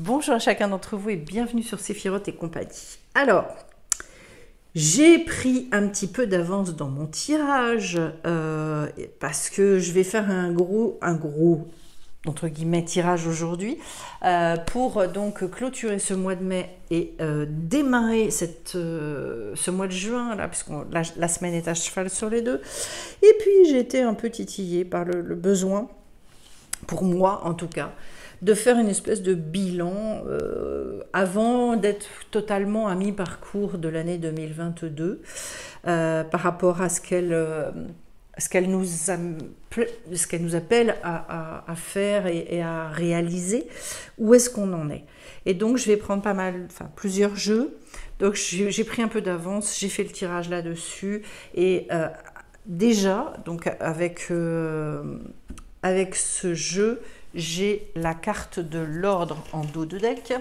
Bonjour à chacun d'entre vous et bienvenue sur Séphiroth et compagnie. Alors, j'ai pris un petit peu d'avance dans mon tirage parce que je vais faire un gros entre guillemets tirage aujourd'hui pour donc clôturer ce mois de mai et démarrer ce mois de juin là, puisque la semaine est à cheval sur les deux. Et puis j'ai été un peu titillée par le besoin, pour moi en tout cas, de faire une espèce de bilan avant d'être totalement à mi-parcours de l'année 2022 par rapport à ce qu'elle nous appelle à faire et à réaliser. Où est-ce qu'on en est? Et donc je vais prendre plusieurs jeux. Donc j'ai pris un peu d'avance, j'ai fait le tirage là-dessus et déjà donc avec ce jeu, j'ai la carte de l'ordre en dos de deck.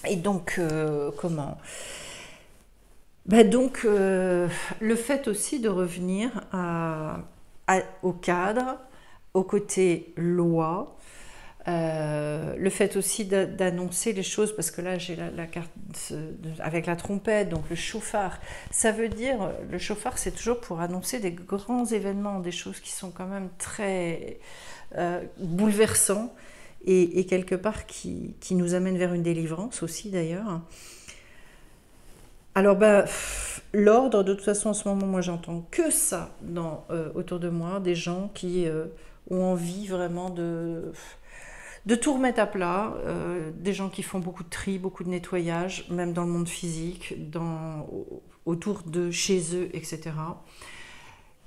Et donc, le fait aussi de revenir au cadre, au côté loi, le fait aussi d'annoncer les choses, parce que là j'ai la carte avec la trompette, donc le chauffard. Ça veut dire, le chauffard c'est toujours pour annoncer des grands événements, des choses qui sont quand même très bouleversants et quelque part qui nous amènent vers une délivrance aussi d'ailleurs. Alors l'ordre, de toute façon en ce moment moi j'entends que ça autour de moi, des gens qui ont envie vraiment de tout remettre à plat, des gens qui font beaucoup de tri, beaucoup de nettoyage, même dans le monde physique, autour de chez eux, etc.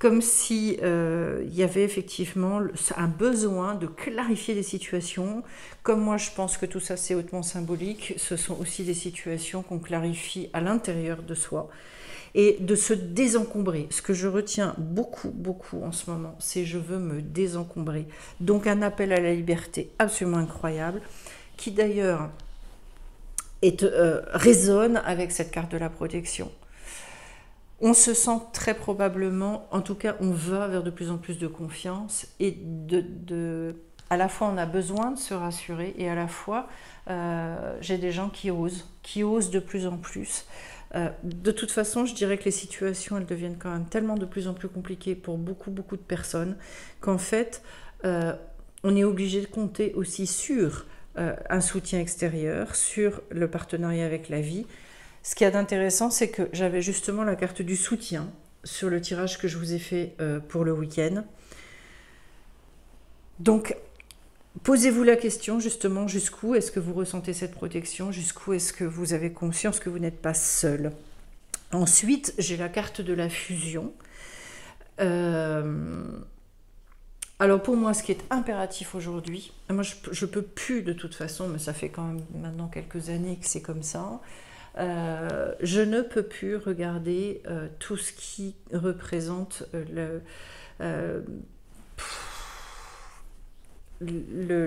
Comme si y avait effectivement un besoin de clarifier des situations. Comme moi je pense que tout ça c'est hautement symbolique, ce sont aussi des situations qu'on clarifie à l'intérieur de soi et de se désencombrer. Ce que je retiens beaucoup en ce moment, c'est je veux me désencombrer. Donc un appel à la liberté absolument incroyable, qui d'ailleurs résonne avec cette carte de la protection. On se sent très probablement, en tout cas on va vers de plus en plus de confiance et à la fois on a besoin de se rassurer et à la fois j'ai des gens qui osent de plus en plus. De toute façon, je dirais que les situations, elles deviennent quand même tellement de plus en plus compliquées pour beaucoup de personnes qu'en fait, on est obligé de compter aussi sur un soutien extérieur, sur le partenariat avec la vie. Ce qu'il y a d'intéressant, c'est que j'avais justement la carte du soutien sur le tirage que je vous ai fait pour le week-end. Donc, posez-vous la question justement, jusqu'où est-ce que vous ressentez cette protection, jusqu'où est-ce que vous avez conscience que vous n'êtes pas seul. Ensuite, j'ai la carte de la fusion. Alors pour moi, ce qui est impératif aujourd'hui, moi je peux plus de toute façon, mais ça fait quand même maintenant quelques années que c'est comme ça, je ne peux plus regarder tout ce qui représente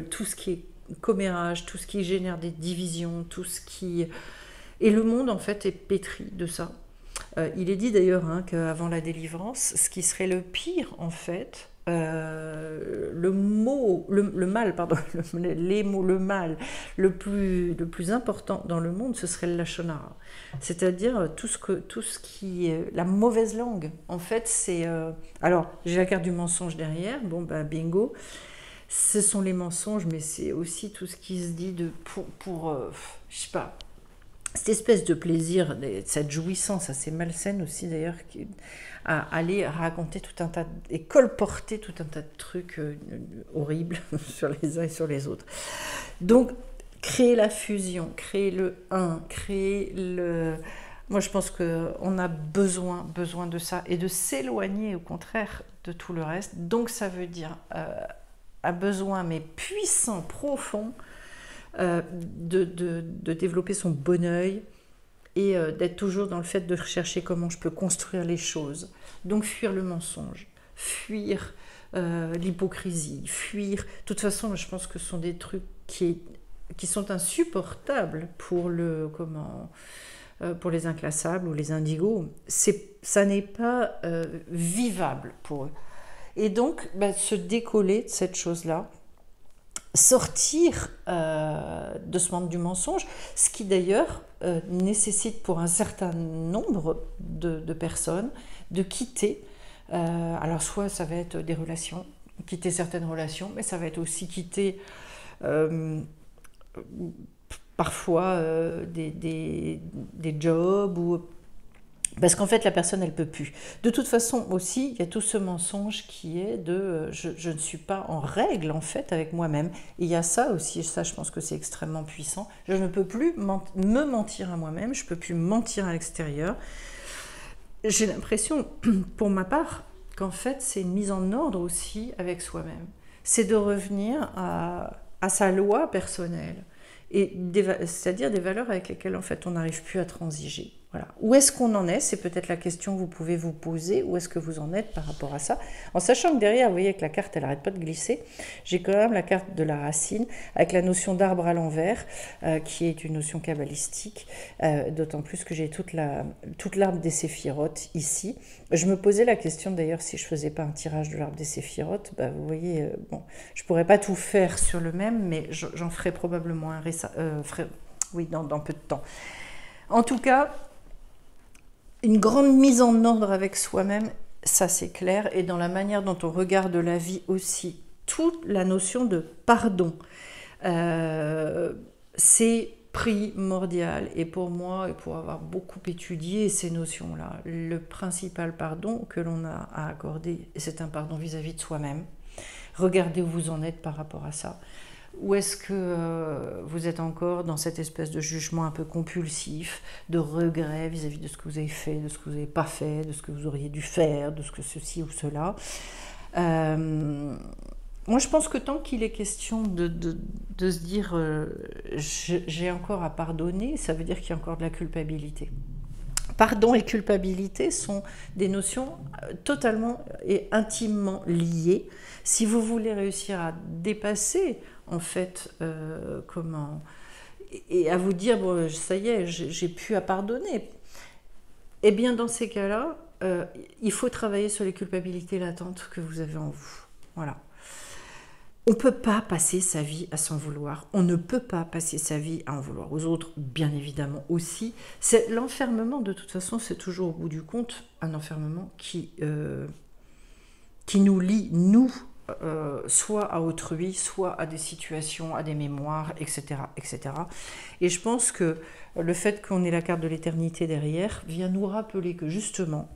tout ce qui est commérage, tout ce qui génère des divisions, tout ce qui... Et le monde, en fait, est pétri de ça. Il est dit d'ailleurs qu'avant la délivrance, ce qui serait le pire, en fait, le mal le plus important dans le monde, ce serait le lachonara. C'est-à-dire tout ce qui est la mauvaise langue. En fait, c'est... alors, j'ai la carte du mensonge derrière, bingo. Ce sont les mensonges, mais c'est aussi tout ce qui se dit pour je sais pas, cette espèce de plaisir, cette jouissance assez malsaine aussi d'ailleurs, à aller raconter tout un tas et colporter tout un tas de trucs horribles sur les uns et sur les autres. Donc, créer la fusion, créer le un, créer le... Moi, je pense qu'on a besoin de ça et de s'éloigner, au contraire, de tout le reste. Donc, ça veut dire un besoin, mais puissant, profond, de développer son bon œil et d'être toujours dans le fait de rechercher comment je peux construire les choses. Donc fuir le mensonge, fuir l'hypocrisie, fuir... De toute façon, je pense que ce sont des trucs qui sont insupportables pour pour les inclassables ou les indigos. Ça n'est pas vivable pour eux. Et donc, se décoller de cette chose-là, sortir de ce monde du mensonge, ce qui d'ailleurs nécessite pour un certain nombre de personnes de quitter. Alors soit ça va être des relations, quitter certaines relations, mais ça va être aussi quitter parfois des jobs ou parce qu'en fait la personne elle peut plus. De toute façon aussi il y a tout ce mensonge qui est de je ne suis pas en règle en fait avec moi-même. Et il y a ça aussi, ça je pense que c'est extrêmement puissant. Je ne peux plus me mentir à moi-même, je ne peux plus mentir à l'extérieur. J'ai l'impression pour ma part qu'en fait c'est une mise en ordre aussi avec soi-même. C'est de revenir à sa loi personnelle. C'est-à-dire des valeurs avec lesquelles en fait on n'arrive plus à transiger. Voilà. Où est-ce qu'on en est? C'est peut-être la question que vous pouvez vous poser. Où est-ce que vous en êtes par rapport à ça? En sachant que derrière, vous voyez que la carte, elle n'arrête pas de glisser. J'ai quand même la carte de la racine avec la notion d'arbre à l'envers, qui est une notion kabbalistique, d'autant plus que j'ai toute l'arbre des séphirotes ici. Je me posais la question d'ailleurs si je ne faisais pas un tirage de l'arbre des séphirotes. Bah, vous voyez, bon, je ne pourrais pas tout faire sur le même, mais j'en ferai probablement un dans peu de temps. En tout cas, une grande mise en ordre avec soi-même, ça c'est clair, et dans la manière dont on regarde la vie aussi, toute la notion de pardon, c'est primordial. Et pour moi, et pour avoir beaucoup étudié ces notions-là, le principal pardon que l'on a à accorder, c'est un pardon vis-à-vis de soi-même. Regardez où vous en êtes par rapport à ça. Ou est-ce que vous êtes encore dans cette espèce de jugement un peu compulsif, de regret vis-à-vis de ce que vous avez fait, de ce que vous n'avez pas fait, de ce que vous auriez dû faire, de ce que ceci ou cela. Moi, je pense que tant qu'il est question de se dire j'ai encore à pardonner, ça veut dire qu'il y a encore de la culpabilité. Pardon et culpabilité sont des notions totalement et intimement liées. Si vous voulez réussir à dépasser, en fait, et à vous dire, bon, ça y est, j'ai plus à pardonner, eh bien, dans ces cas-là, il faut travailler sur les culpabilités latentes que vous avez en vous. Voilà. On ne peut pas passer sa vie à s'en vouloir. On ne peut pas passer sa vie à en vouloir aux autres, bien évidemment aussi. C'est l'enfermement, de toute façon, c'est toujours au bout du compte un enfermement qui nous lie, nous, soit à autrui, soit à des situations, à des mémoires, etc., etc. Et je pense que le fait qu'on ait la carte de l'éternité derrière vient nous rappeler que justement,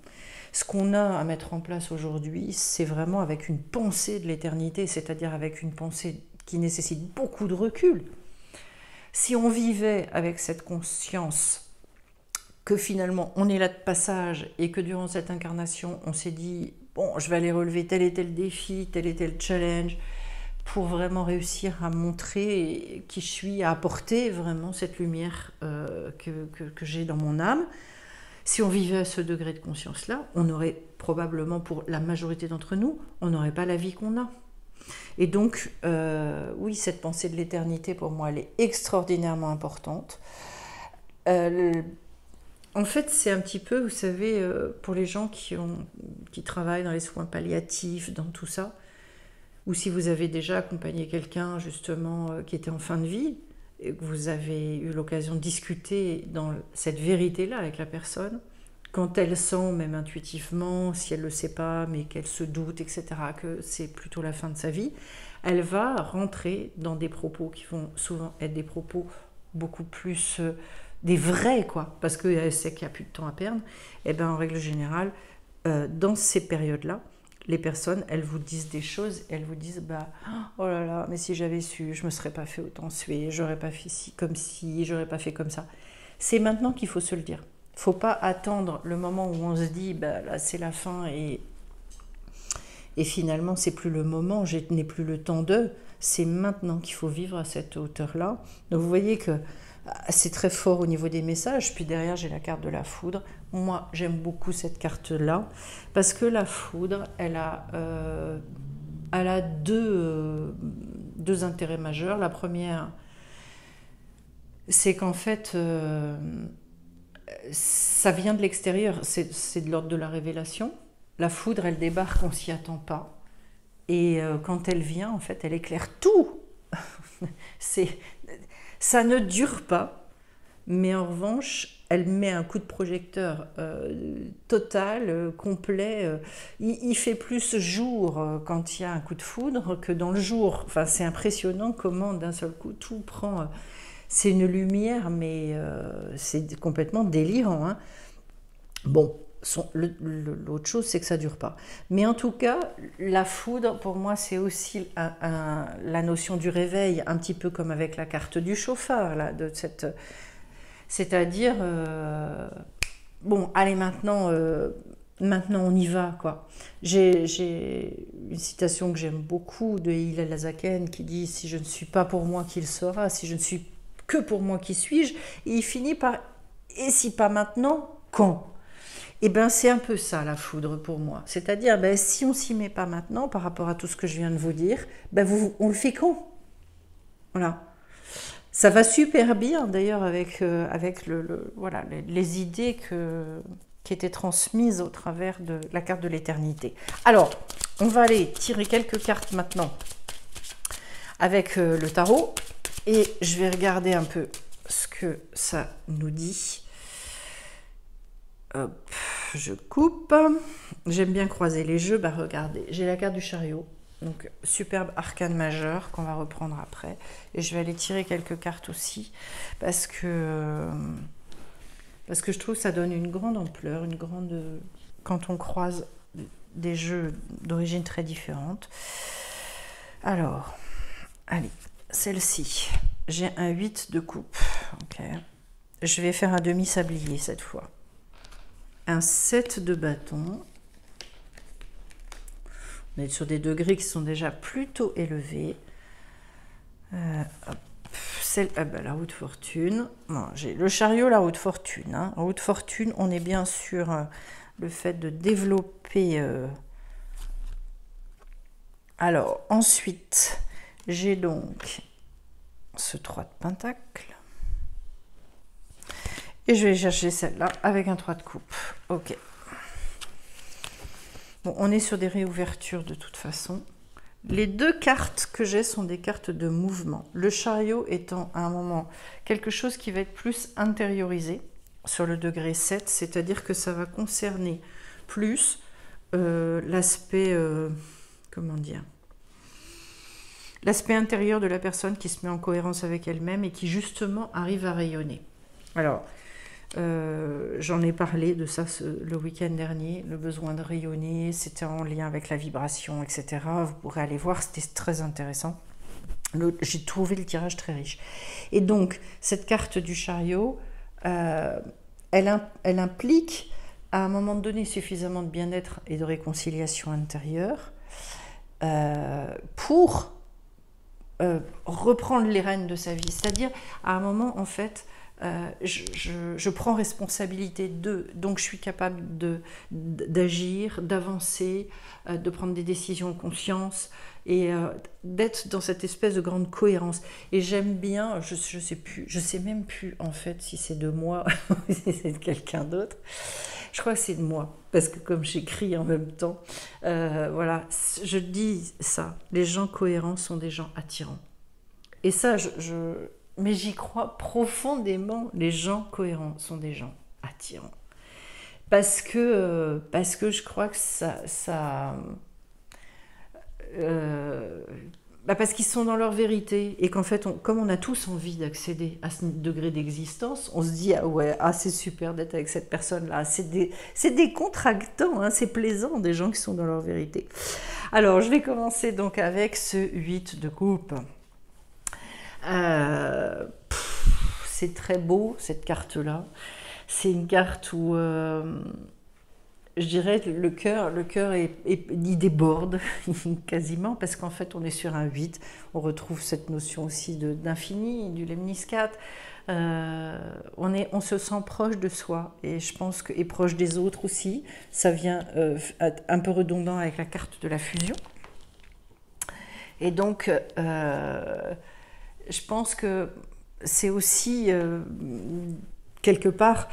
ce qu'on a à mettre en place aujourd'hui, c'est vraiment avec une pensée de l'éternité, c'est-à-dire avec une pensée qui nécessite beaucoup de recul. Si on vivait avec cette conscience que finalement on est là de passage et que durant cette incarnation, on s'est dit « bon, je vais aller relever tel et tel défi, tel et tel challenge », pour vraiment réussir à montrer qui je suis, à apporter vraiment cette lumière que j'ai dans mon âme. Si on vivait à ce degré de conscience-là, on aurait probablement, pour la majorité d'entre nous, on n'aurait pas la vie qu'on a. Et donc, oui, cette pensée de l'éternité, pour moi, elle est extraordinairement importante. En fait, c'est un petit peu, vous savez, pour les gens qui travaillent dans les soins palliatifs, dans tout ça, ou si vous avez déjà accompagné quelqu'un, justement, qui était en fin de vie, et que vous avez eu l'occasion de discuter dans cette vérité-là avec la personne, quand elle sent, même intuitivement, si elle ne le sait pas, mais qu'elle se doute, etc., que c'est plutôt la fin de sa vie, elle va rentrer dans des propos qui vont souvent être des propos beaucoup plus des vrais, quoi, parce qu'elle sait qu'il n'y a plus de temps à perdre. Et bien, en règle générale, dans ces périodes-là, les personnes, elles vous disent des choses, elles vous disent oh là là, mais si j'avais su, je me serais pas fait autant suer, j'aurais pas fait ci, j'aurais pas fait comme ça. C'est maintenant qu'il faut se le dire. Faut pas attendre le moment où on se dit là c'est la fin et finalement c'est plus le moment, je n'ai plus le temps de. C'est maintenant qu'il faut vivre à cette hauteur-là. Donc vous voyez que c'est très fort au niveau des messages. Puis derrière, j'ai la carte de la foudre. Moi, j'aime beaucoup cette carte-là parce que la foudre, elle a deux intérêts majeurs. La première, c'est qu'en fait, ça vient de l'extérieur. C'est de l'ordre de la révélation. La foudre, elle débarque, on s'y attend pas. Et quand elle vient, en fait, elle éclaire tout. Ça ne dure pas, mais en revanche, elle met un coup de projecteur total, complet. Il fait plus jour quand il y a un coup de foudre que dans le jour. Enfin, c'est impressionnant comment d'un seul coup tout prend. C'est une lumière, mais c'est complètement délirant, hein. Bon, l'autre chose, c'est que ça dure pas. Mais en tout cas, la foudre, pour moi, c'est aussi la notion du réveil, un petit peu comme avec la carte du chauffard, là, c'est-à-dire, bon, allez, maintenant on y va, quoi. J'ai une citation que j'aime beaucoup de Hillel Azaken qui dit « Si je ne suis pas pour moi, qui le sera? Si je ne suis que pour moi, qui suis-je » Et il finit par « Et si pas maintenant, quand ?» Et bien, c'est un peu ça, la foudre, pour moi. C'est-à-dire, ben, si on ne s'y met pas maintenant, par rapport à tout ce que je viens de vous dire, ben, on le fait quand? Voilà. Ça va super bien, d'ailleurs, avec voilà, les idées qui étaient transmises au travers de la carte de l'éternité. Alors, on va aller tirer quelques cartes maintenant avec le tarot. Et je vais regarder un peu ce que ça nous dit. Hop, je coupe. J'aime bien croiser les jeux. Bah regardez, j'ai la carte du chariot. Donc superbe arcane majeur qu'on va reprendre après. Et je vais aller tirer quelques cartes aussi parce que je trouve que ça donne une grande ampleur, quand on croise des jeux d'origine très différente. Alors, allez, celle-ci. J'ai un 8 de coupe. Ok. Je vais faire un demi-sablier cette fois. Un 7 de bâton. On est sur des degrés qui sont déjà plutôt élevés. La roue de fortune. Non, j'ai le chariot, la roue de fortune. Hein. En roue de fortune, on est bien sur le fait de développer. Alors, ensuite, j'ai donc ce 3 de pentacle. Et je vais chercher celle-là avec un 3 de coupe. Ok. Bon, on est sur des réouvertures de toute façon. Les deux cartes que j'ai sont des cartes de mouvement. Le chariot étant à un moment quelque chose qui va être plus intériorisé sur le degré 7, c'est-à-dire que ça va concerner plus l'aspect, comment dire, l'aspect intérieur de la personne qui se met en cohérence avec elle-même et qui justement arrive à rayonner. Alors, j'en ai parlé de ça le week-end dernier, le besoin de rayonner, c'était en lien avec la vibration, etc. Vous pourrez aller voir, c'était très intéressant. J'ai trouvé le tirage très riche. Et donc, cette carte du chariot, elle implique à un moment donné suffisamment de bien-être et de réconciliation intérieure pour reprendre les rênes de sa vie. C'est-à-dire, à un moment, en fait, je prends responsabilité donc je suis capable d'agir, d'avancer, de prendre des décisions en conscience et d'être dans cette espèce de grande cohérence. Et j'aime bien, je sais même plus en fait si c'est de moi ou si c'est de quelqu'un d'autre. Je crois que c'est de moi, parce que comme j'écris en même temps, voilà, je dis ça, les gens cohérents sont des gens attirants. Et ça, mais j'y crois profondément, les gens cohérents sont des gens attirants. Parce que je crois que parce qu'ils sont dans leur vérité et qu'en fait, comme on a tous envie d'accéder à ce degré d'existence, on se dit ah ouais, c'est super d'être avec cette personne-là. C'est décontractant, hein, c'est plaisant des gens qui sont dans leur vérité. Alors, je vais commencer donc avec ce 8 de coupe. C'est très beau cette carte-là. C'est une carte où je dirais le cœur il déborde quasiment parce qu'en fait on est sur un 8. On retrouve cette notion aussi d'infini, du lemniscate. On se sent proche de soi et je pense et proche des autres aussi. Ça vient un peu redondant avec la carte de la fusion. Et donc je pense que c'est aussi quelque part,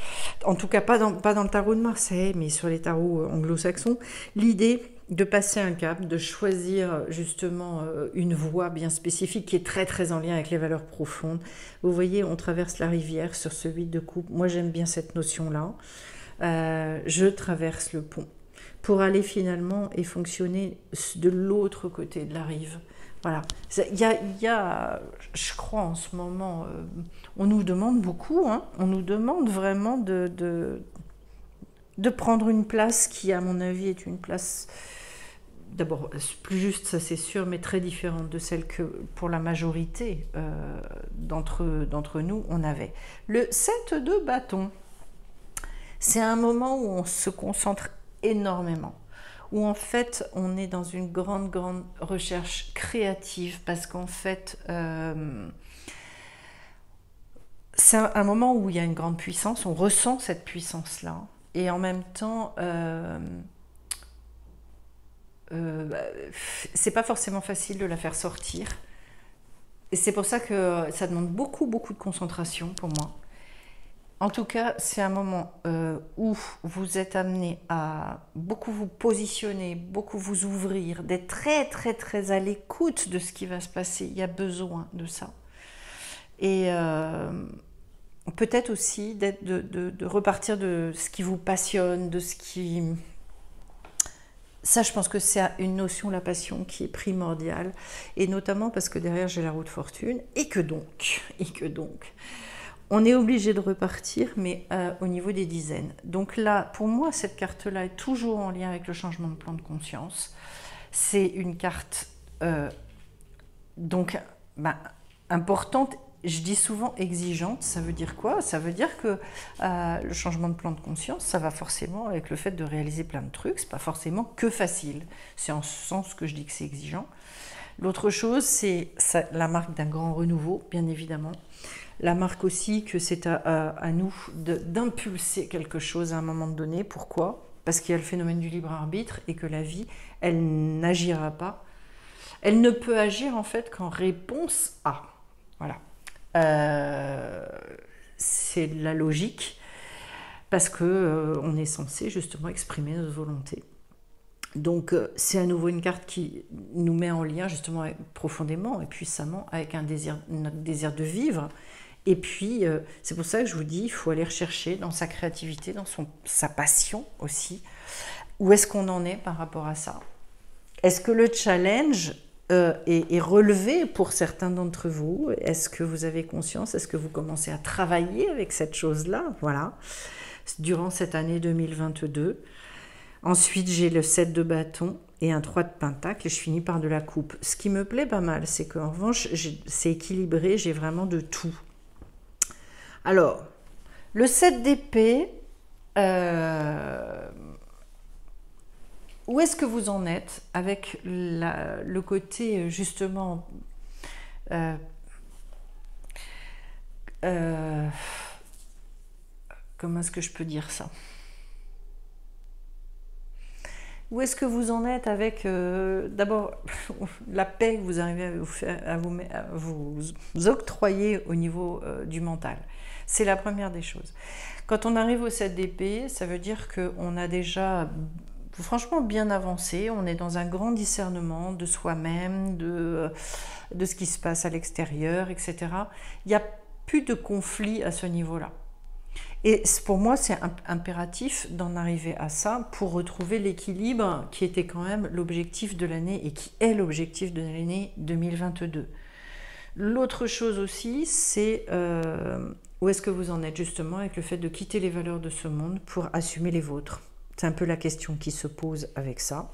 en tout cas pas dans le tarot de Marseille, mais sur les tarots anglo-saxons, l'idée de passer un cap, de choisir justement une voie bien spécifique qui est très très en lien avec les valeurs profondes. Vous voyez, on traverse la rivière sur ce 8 de coupe. Moi j'aime bien cette notion-là. Je traverse le pont pour aller finalement et fonctionner de l'autre côté de la rive. Voilà, il y a, je crois en ce moment, on nous demande beaucoup, hein, on nous demande vraiment de prendre une place qui, à mon avis, est une place, d'abord, plus juste, ça c'est sûr, mais très différente de celle que, pour la majorité d'entre nous, on avait. Le 7 de bâton, c'est un moment où on se concentre énormément, où en fait on est dans une grande recherche créative, parce qu'en fait c'est un moment où il y a une grande puissance, on ressent cette puissance-là, et en même temps c'est pas forcément facile de la faire sortir, et c'est pour ça que ça demande beaucoup de concentration pour moi. En tout cas, c'est un moment où vous êtes amené à beaucoup vous positionner, beaucoup vous ouvrir, d'être très à l'écoute de ce qui va se passer. Il y a besoin de ça. Et peut-être aussi de repartir de ce qui vous passionne, de ce qui... Ça, je pense que c'est une notion, la passion, qui est primordiale. Et notamment parce que derrière, j'ai la roue de fortune. Et que donc, on est obligé de repartir, mais au niveau des dizaines. Donc là, pour moi, cette carte-là est toujours en lien avec le changement de plan de conscience. C'est une carte donc importante. Je dis souvent exigeante. Ça veut dire quoi? Ça veut dire que le changement de plan de conscience, ça va forcément avec le fait de réaliser plein de trucs. C'est pas forcément que facile. C'est en ce sens que je dis que c'est exigeant. L'autre chose, c'est la marque d'un grand renouveau, bien évidemment. La marque aussi que c'est à nous d'impulser quelque chose à un moment donné. Pourquoi? Parce qu'il y a le phénomène du libre arbitre et que la vie, elle n'agira pas. Elle ne peut agir en fait qu'en réponse à. Voilà. C'est la logique, parce que on est censé justement exprimer notre volonté. Donc c'est à nouveau une carte qui nous met en lien justement profondément et puissamment avec notre désir de vivre. Et puis c'est pour ça que je vous dis, il faut aller rechercher dans sa créativité, dans sa passion aussi, où est-ce qu'on en est par rapport à ça. Est-ce que le challenge est relevé pour certains d'entre vous? Est-ce que vous avez conscience? Est-ce que vous commencez à travailler avec cette chose-là? Voilà, durant cette année 2022. Ensuite, j'ai le 7 de bâton et un 3 de pentacle, et je finis par de la coupe. Ce qui me plaît pas mal, c'est qu'en revanche, c'est équilibré, j'ai vraiment de tout. Alors, le 7 d'épée, où est-ce que vous en êtes avec le côté, justement, comment est-ce que je peux dire ça? Où est-ce que vous en êtes avec, d'abord, la paix que vous arrivez à vous octroyer au niveau du mental? C'est la première des choses. Quand on arrive au 7 d'épée, ça veut dire qu'on a déjà franchement bien avancé, on est dans un grand discernement de soi-même, de ce qui se passe à l'extérieur, etc. Il n'y a plus de conflit à ce niveau-là. Et pour moi, c'est impératif d'en arriver à ça pour retrouver l'équilibre qui était quand même l'objectif de l'année et qui est l'objectif de l'année 2022. L'autre chose aussi, c'est où est-ce que vous en êtes justement avec le fait de quitter les valeurs de ce monde pour assumer les vôtres. C'est un peu la question qui se pose avec ça.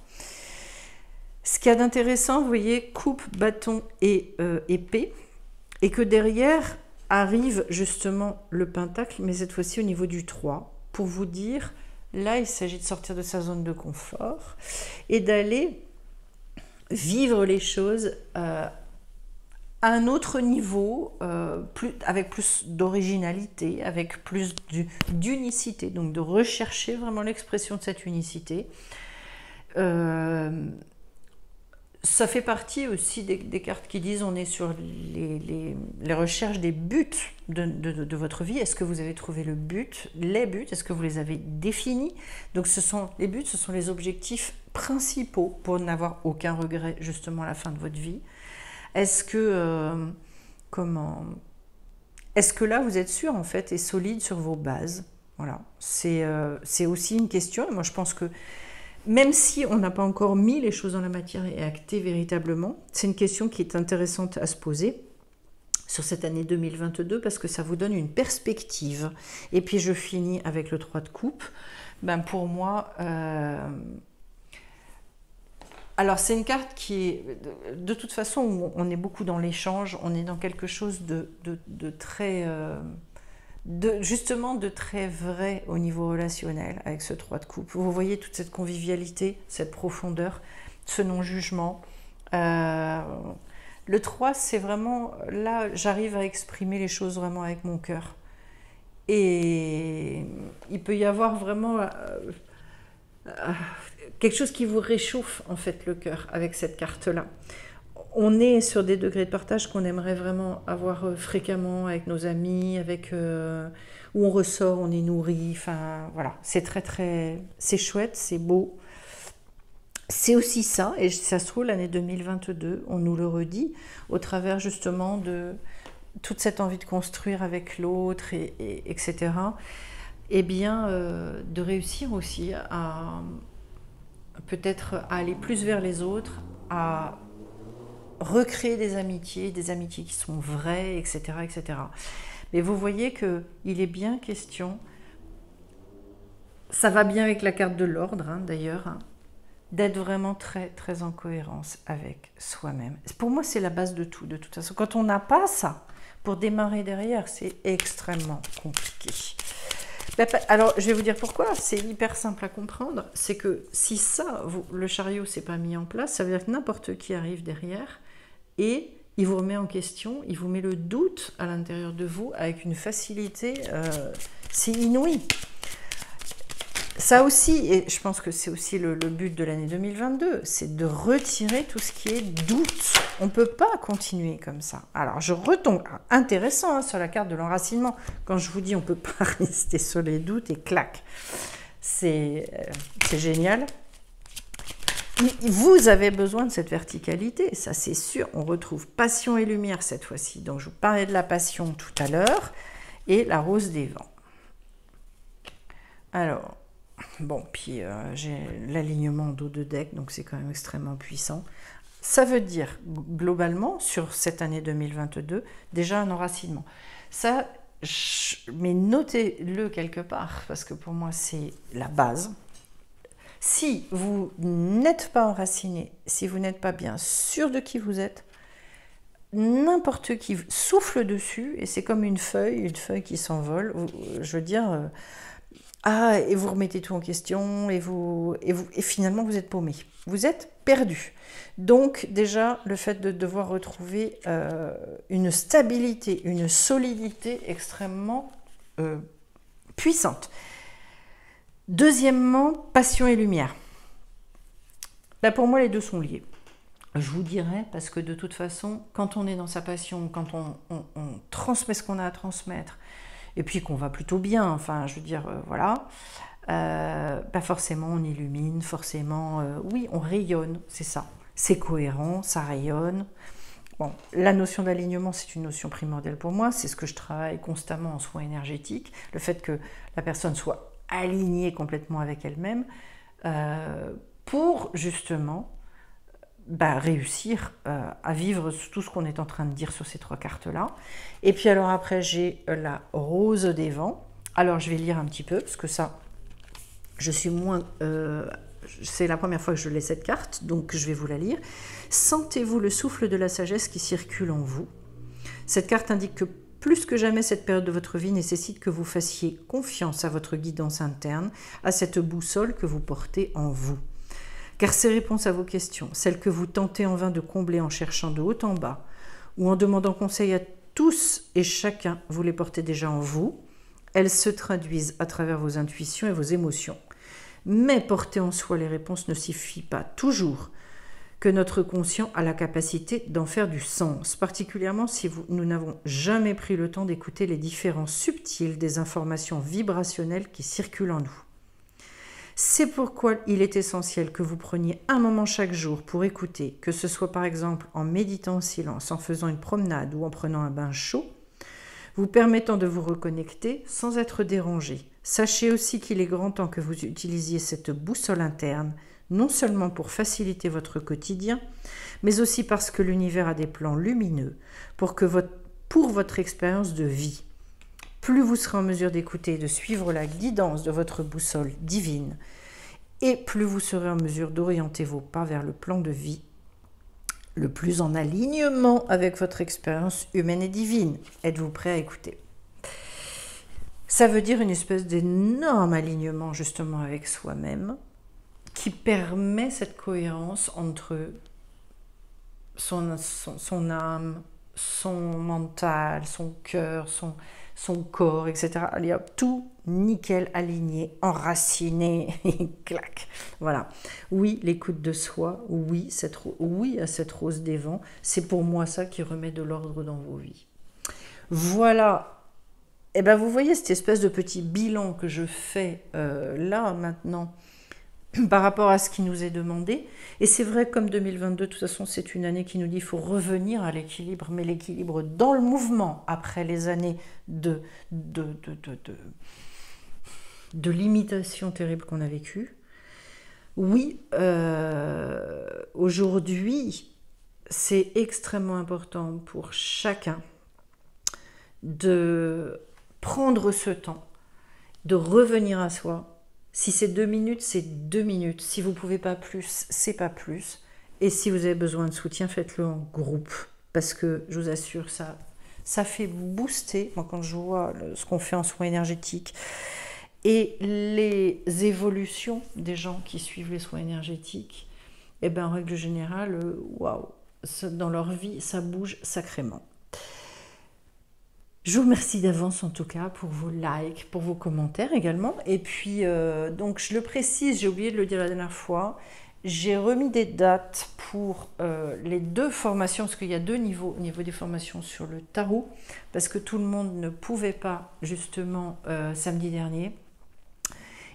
Ce qu'il y a d'intéressant, vous voyez, coupe, bâton et épée, et que derrière arrive justement le pentacle, mais cette fois-ci au niveau du 3, pour vous dire, là il s'agit de sortir de sa zone de confort et d'aller vivre les choses à un autre niveau, avec plus d'originalité, avec plus d'unicité, donc de rechercher vraiment l'expression de cette unicité. Ça fait partie aussi des cartes qui disent on est sur les recherches des buts de votre vie. Est-ce que vous avez trouvé le but, les buts? Est-ce que vous les avez définis? Donc les buts, ce sont les objectifs principaux pour n'avoir aucun regret justement à la fin de votre vie. Est-ce que, est-ce que là vous êtes sûr en fait et solide sur vos bases? Voilà, c'est aussi une question. Et moi je pense que même si on n'a pas encore mis les choses dans la matière et acté véritablement, c'est une question qui est intéressante à se poser sur cette année 2022 parce que ça vous donne une perspective. Et puis je finis avec le 3 de coupe. Ben pour moi, alors c'est une carte qui est, de toute façon, on est beaucoup dans l'échange, on est dans quelque chose de très... justement de très vrai au niveau relationnel avec ce 3 de coupe. Vous voyez toute cette convivialité, cette profondeur, ce non-jugement. Le 3, c'est vraiment, là, j'arrive à exprimer les choses vraiment avec mon cœur. Et il peut y avoir vraiment quelque chose qui vous réchauffe en fait le cœur avec cette carte-là. On est sur des degrés de partage qu'on aimerait vraiment avoir fréquemment avec nos amis, où on ressort, on est nourri, enfin voilà, c'est c'est chouette, c'est beau. C'est aussi ça, et ça se trouve l'année 2022, on nous le redit, au travers justement de toute cette envie de construire avec l'autre, etc. Eh bien, de réussir aussi à peut-être à aller plus vers les autres, à recréer des amitiés qui sont vraies, etc., etc. Mais vous voyez qu'il est bien question, ça va bien avec la carte de l'ordre d'ailleurs, d'être vraiment très, très en cohérence avec soi-même. Pour moi, c'est la base de tout, de toute façon. Quand on n'a pas ça, pour démarrer derrière, c'est extrêmement compliqué. Alors, je vais vous dire pourquoi. C'est hyper simple à comprendre. C'est que si ça, le chariot s'est pas mis en place, ça veut dire que n'importe qui arrive derrière et il vous remet en question, il vous met le doute à l'intérieur de vous avec une facilité, c'est inouï. Ça aussi, et je pense que c'est aussi le but de l'année 2022, c'est de retirer tout ce qui est doute. On ne peut pas continuer comme ça. Alors, je retombe, intéressant sur la carte de l'enracinement, quand je vous dis on ne peut pas rester sur les doutes et clac. C'est génial. Vous avez besoin de cette verticalité, ça c'est sûr. On retrouve passion et lumière cette fois-ci. Donc, je vous parlais de la passion tout à l'heure et la rose des vents. Alors, bon, puis j'ai l'alignement dos de deck, donc c'est quand même extrêmement puissant. Ça veut dire, globalement, sur cette année 2022, déjà un enracinement. Ça, mais notez-le quelque part, parce que pour moi, c'est la base. Si vous n'êtes pas enraciné, si vous n'êtes pas bien sûr de qui vous êtes, n'importe qui souffle dessus, et c'est comme une feuille qui s'envole. Je veux dire... et vous remettez tout en question, et finalement vous êtes paumé. Vous êtes perdu. Donc déjà, le fait de devoir retrouver une stabilité, une solidité extrêmement puissante. Deuxièmement, passion et lumière. Là, pour moi, les deux sont liés. Je vous dirais, parce que de toute façon, quand on est dans sa passion, quand on transmet ce qu'on a à transmettre, et puis qu'on va plutôt bien, enfin, je veux dire, voilà, forcément, on illumine, forcément, oui, on rayonne, c'est ça. C'est cohérent, ça rayonne. Bon, la notion d'alignement, c'est une notion primordiale pour moi, c'est ce que je travaille constamment en soins énergétiques, le fait que la personne soit alignée complètement avec elle-même, pour justement réussir à vivre tout ce qu'on est en train de dire sur ces trois cartes-là. Et puis alors après, j'ai la rose des vents. Alors je vais lire un petit peu, parce que ça, je suis moins... c'est la première fois que je lis cette carte, donc je vais vous la lire. Sentez-vous le souffle de la sagesse qui circule en vous. Cette carte indique que plus que jamais, cette période de votre vie nécessite que vous fassiez confiance à votre guidance interne, à cette boussole que vous portez en vous. Car ces réponses à vos questions, celles que vous tentez en vain de combler en cherchant de haut en bas, ou en demandant conseil à tous et chacun, vous les portez déjà en vous, elles se traduisent à travers vos intuitions et vos émotions. Mais porter en soi les réponses ne suffit pas toujours, que notre conscient a la capacité d'en faire du sens, particulièrement si nous n'avons jamais pris le temps d'écouter les différences subtiles des informations vibrationnelles qui circulent en nous. C'est pourquoi il est essentiel que vous preniez un moment chaque jour pour écouter, que ce soit par exemple en méditant en silence, en faisant une promenade ou en prenant un bain chaud, vous permettant de vous reconnecter sans être dérangé. Sachez aussi qu'il est grand temps que vous utilisiez cette boussole interne, non seulement pour faciliter votre quotidien, mais aussi parce que l'univers a des plans lumineux pour votre expérience de vie. Plus vous serez en mesure d'écouter et de suivre la guidance de votre boussole divine, et plus vous serez en mesure d'orienter vos pas vers le plan de vie le plus en alignement avec votre expérience humaine et divine. Êtes-vous prêt à écouter? Ça veut dire une espèce d'énorme alignement justement avec soi-même qui permet cette cohérence entre son âme, son mental, son cœur, son corps, etc. Allez hop, tout nickel, aligné, enraciné, clac. Voilà. Oui, l'écoute de soi, oui, oui à cette rose des vents, c'est pour moi ça qui remet de l'ordre dans vos vies. Voilà. Et bien vous voyez cette espèce de petit bilan que je fais là maintenant par rapport à ce qui nous est demandé. Et c'est vrai, comme 2022, de toute façon, c'est une année qui nous dit qu'il faut revenir à l'équilibre, mais l'équilibre dans le mouvement, après les années de limitation terrible qu'on a vécues. Oui, aujourd'hui, c'est extrêmement important pour chacun de prendre ce temps, de revenir à soi. Si c'est 2 minutes, c'est 2 minutes. Si vous ne pouvez pas plus, c'est pas plus. Et si vous avez besoin de soutien, faites-le en groupe. Parce que, je vous assure, ça fait booster. Moi, quand je vois ce qu'on fait en soins énergétiques et les évolutions des gens qui suivent les soins énergétiques, eh bien, en règle générale, waouh, dans leur vie, ça bouge sacrément. Je vous remercie d'avance en tout cas pour vos likes, pour vos commentaires également. Et puis, donc je le précise, j'ai oublié de le dire la dernière fois, j'ai remis des dates pour les 2 formations, parce qu'il y a 2 niveaux au niveau des formations sur le tarot, parce que tout le monde ne pouvait pas justement samedi dernier.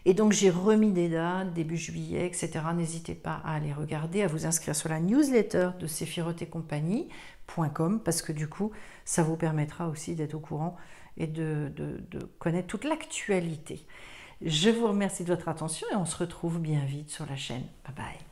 Et donc j'ai remis des dates, début juillet, etc. N'hésitez pas à aller regarder, à vous inscrire sur la newsletter de sephirotecompagnie.com parce que du coup, ça vous permettra aussi d'être au courant et de connaître toute l'actualité. Je vous remercie de votre attention et on se retrouve bien vite sur la chaîne. Bye bye.